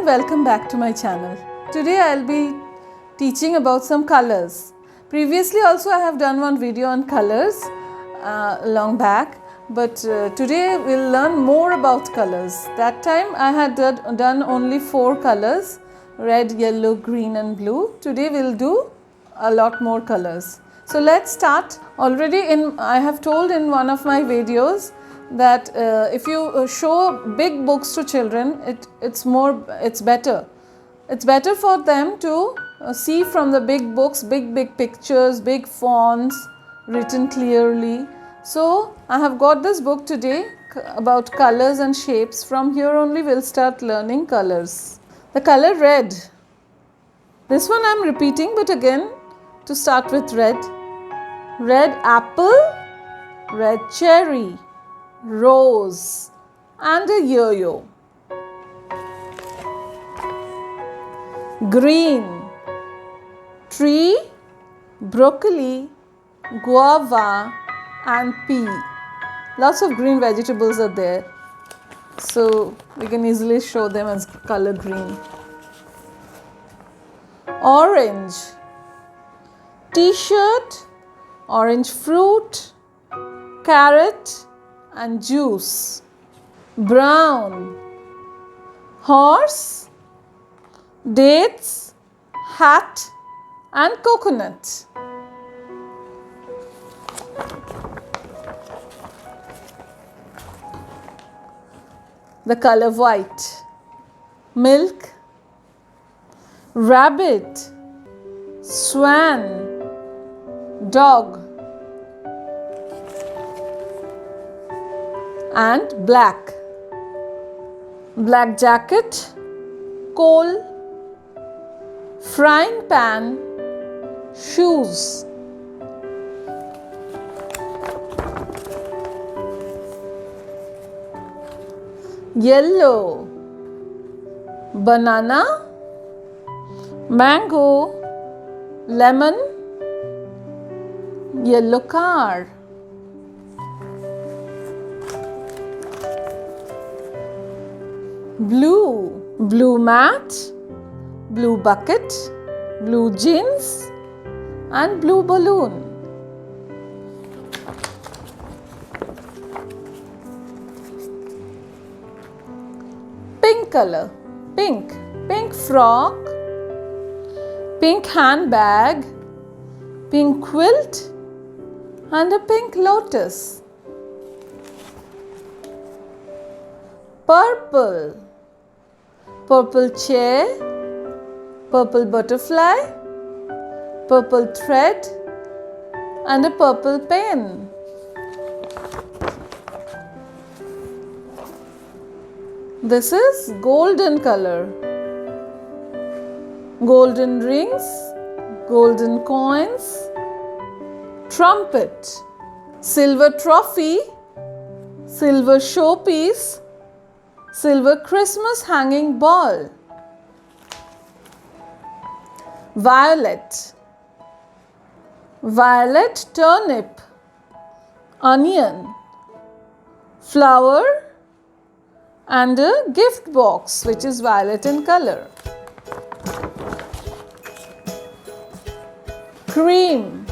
and welcome back to my channel. Today I'll be teaching about some colors. Previously also I have done one video on colors long back, but today we'll learn more about colors. That time I had done only 4 colors: red, yellow, green and blue. Today we'll do a lot more colors. So let's start. I have told in one of my videos that if you show big books to children, it's better. It's better for them to see from the big books, big pictures, big fonts written clearly. So I have got this book today about colors and shapes. From here only we'll start learning colors. The color red. This one I'm repeating, but again to start with red. Red apple, red cherry, rose and a yo-yo. Green, tree, broccoli, guava and pea. Lots of green vegetables are there, so we can easily show them as color green. Orange, t-shirt, orange fruit, carrot and juice. Brown, horse, dates, hat and coconut. The color white. Milk, rabbit, swan, dog and black. Black jacket, coal, frying pan, shoes. Yellow, banana, mango, lemon, yellow car. Blue, blue mat, blue bucket, blue jeans and blue balloon. Pink color. Pink, pink frock, pink handbag, pink quilt and a pink lotus. Purple, purple chair, purple butterfly, purple thread and a purple pen. This is golden color. Golden rings, golden coins, trumpet, silver trophy, silver showpiece, silver Christmas hanging ball. Violet, violet turnip, onion, flower and a gift box which is violet in color. Cream,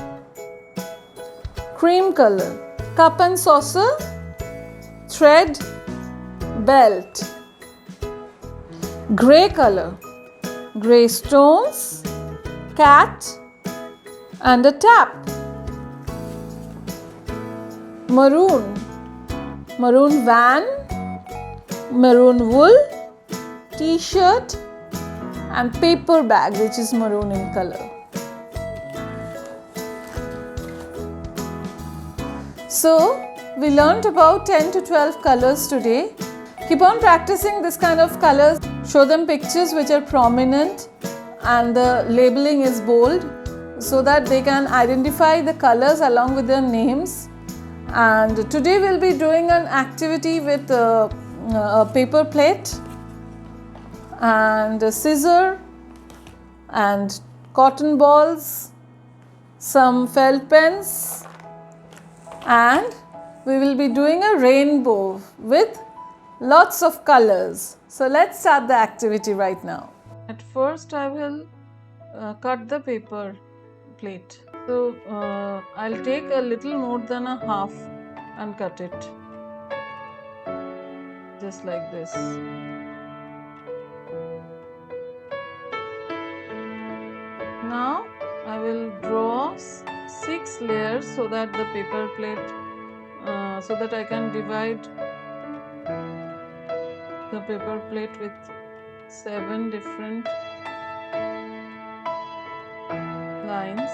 cream color, cup and saucer, thread, belt. Grey color, grey stones, cat and a tap. Maroon, maroon van, maroon wool, t-shirt and paper bag which is maroon in color. So we learnt about 10 to 12 colors today. Keep on practicing this kind of colors. Show them pictures which are prominent and the labeling is bold so that they can identify the colors along with their names. And today we'll be doing an activity with a paper plate and a scissor and cotton balls, some felt pens, and we will be doing a rainbow with lots of colors. So let's start the activity right now. At first I will cut the paper plate. So I'll take a little more than a half and cut it just like this. Now I will draw 6 layers so that the paper plate so that I can divide the paper plate with 7 different lines.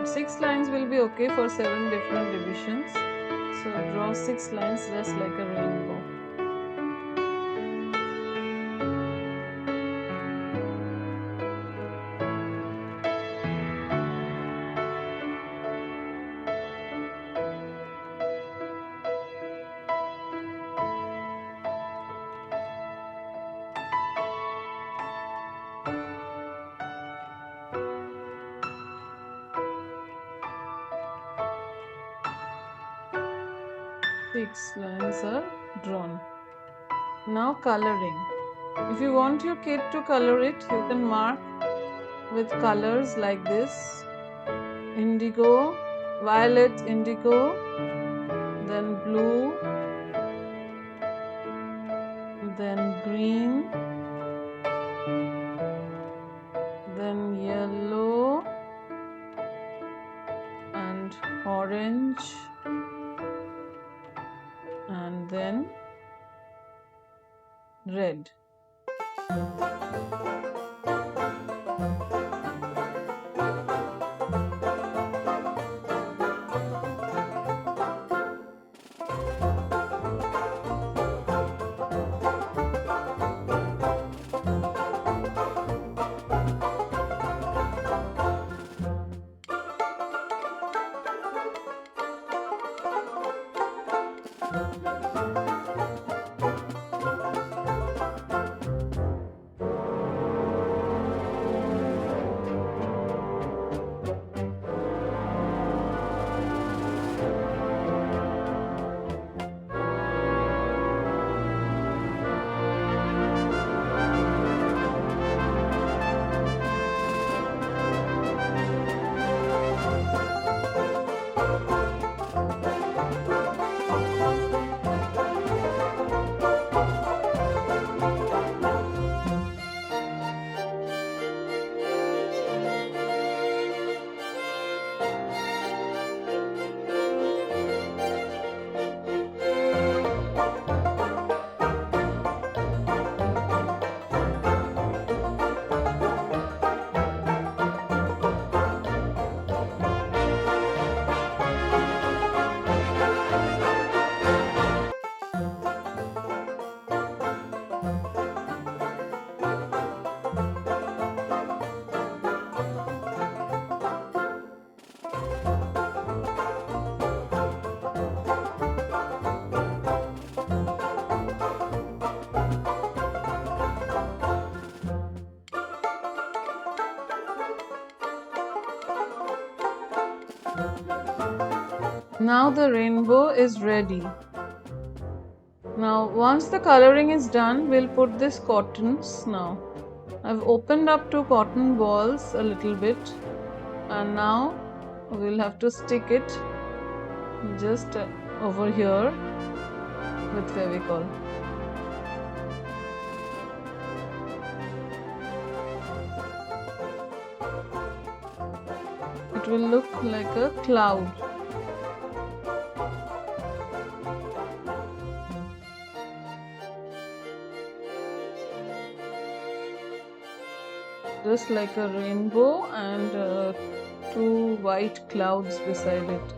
6 lines will be okay for 7 different divisions. So draw 6 lines just like a rainbow. Six lines are drawn. Now coloring. If you want your kid to color it, you can mark with colors like this: indigo, violet, indigo, then blue, then green, then yellow and orange, and then red. Now the rainbow is ready. Now once the coloring is done, we'll put this cottons now. I've opened up 2 cotton balls a little bit, and now we'll have to stick it just over here with Fevicol. It will look like a cloud. Just like a rainbow and 2 white clouds beside it.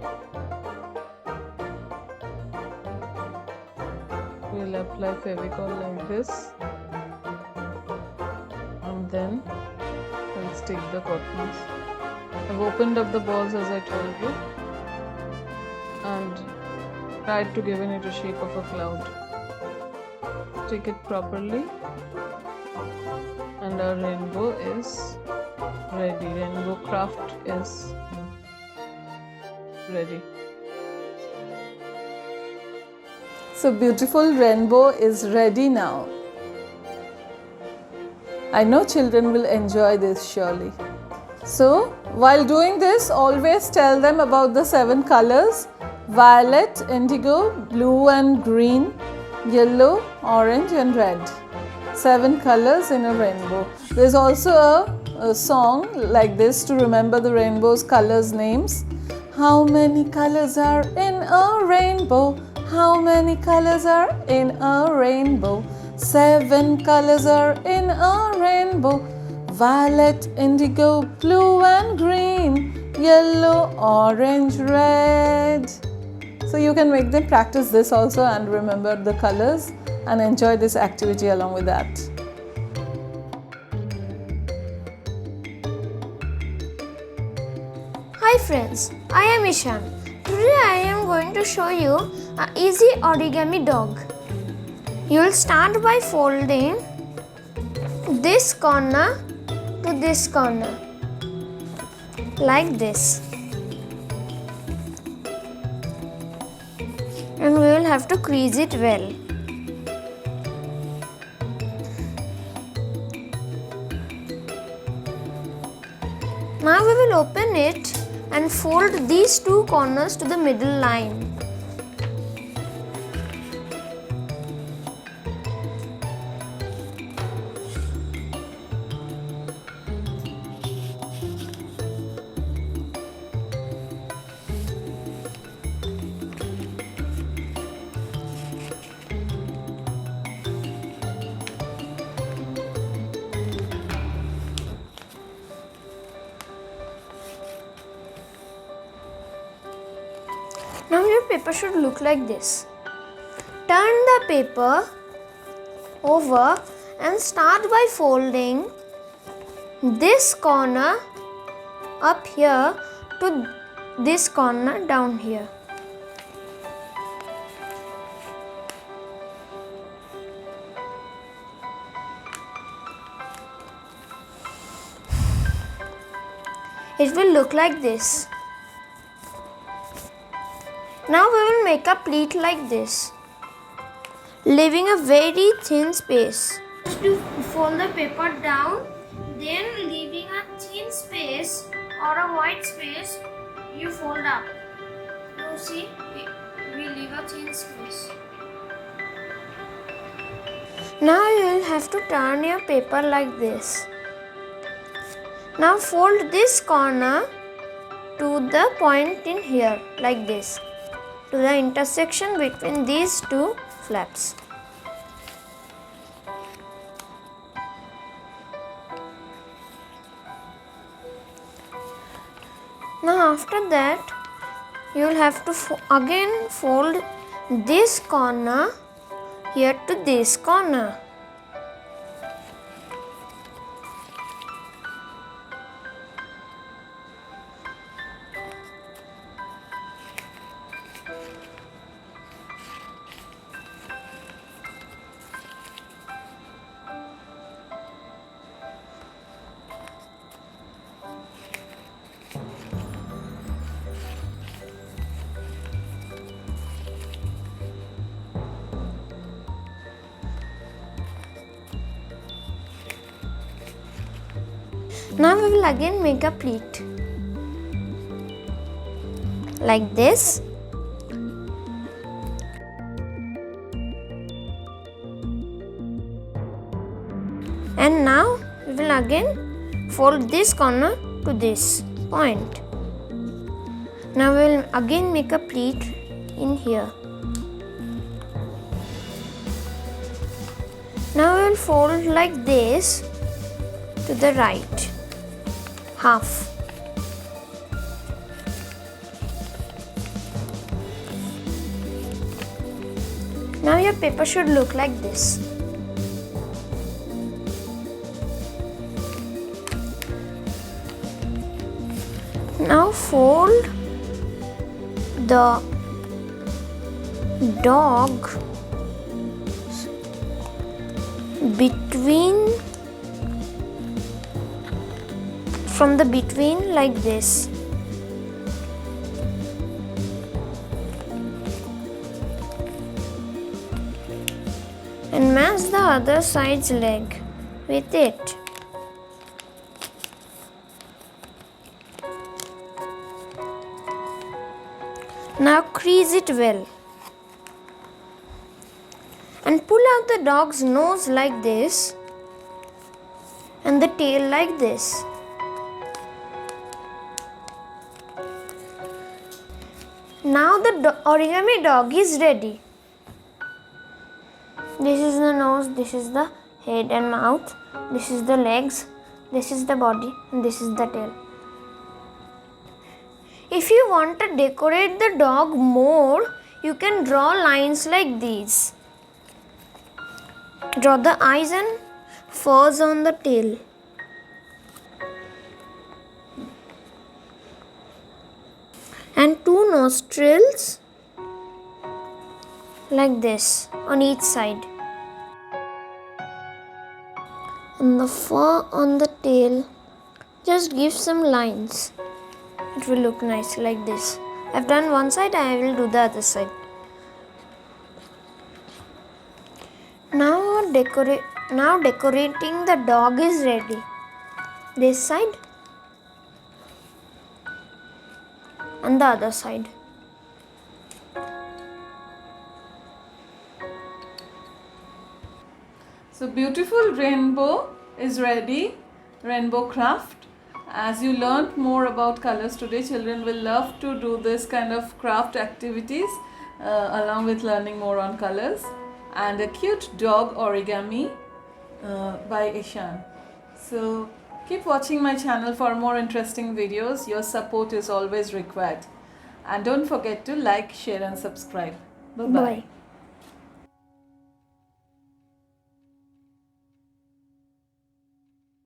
We'll apply Fevicol like this, and then we'll stick the cottons. I've opened up the balls as I told you and tried to give it a shape of a cloud. Stick it properly, and our rainbow is ready. Rainbow craft is ready. So beautiful rainbow is ready now. I know children will enjoy this surely. So while doing this, always tell them about the 7 colors: violet, indigo, blue and green, yellow, orange and red. 7 colors in a rainbow. There's also a song like this to remember the rainbow's colors names. How many colors are in a rainbow? How many colors are in a rainbow? 7 colors are in a rainbow. Violet, indigo, blue and green, yellow, orange, red. So you can make them practice this also and remember the colors and enjoy this activity along with that. Hi friends, I am Ishan. Today I am going to show you an easy origami dog. You will start by folding this corner to this corner like this, and we will have to crease it well. Now we will open it and fold these 2 corners to the middle line. Now your paper should look like this. Turn the paper over and start by folding this corner up here to this corner down here. It will look like this. Now we will make a pleat like this, leaving a very thin space. To fold the paper down, then leaving a thin space or a white space, you fold up. You see, we leave a thin space. Now you will have to turn your paper like this. Now fold this corner to the point in here like this, to the intersection between these 2 flaps. Now after that, you will have to again fold this corner here to this corner. Now we will again make a pleat like this. And now we will again fold this corner to this point. Now we will again make a pleat in here. Now we will fold like this to the right half. Now your paper should look like this. Now fold the dog from the between like this. and match the other side's leg with it. Now crease it well and pull out the dog's nose like this and the tail like this. Now the origami dog is ready. This is the nose, this is the head and mouth, this is the legs, this is the body, and this is the tail. If you want to decorate the dog more, you can draw lines like these. Draw the eyes and furs on the tail. And 2 nostrils like this on each side. And the fur on the tail, just give some lines. It will look nice like this. I've done one side, I will do the other side. Now decorating the dog is ready. This side and the other side. So beautiful rainbow is ready, rainbow craft. As you learnt more about colors today, children will love to do this kind of craft activities along with learning more on colors. And a cute dog origami by Ishan. So keep watching my channel for more interesting videos. Your support is always required. And don't forget to like, share and subscribe. Bye-bye. Bye.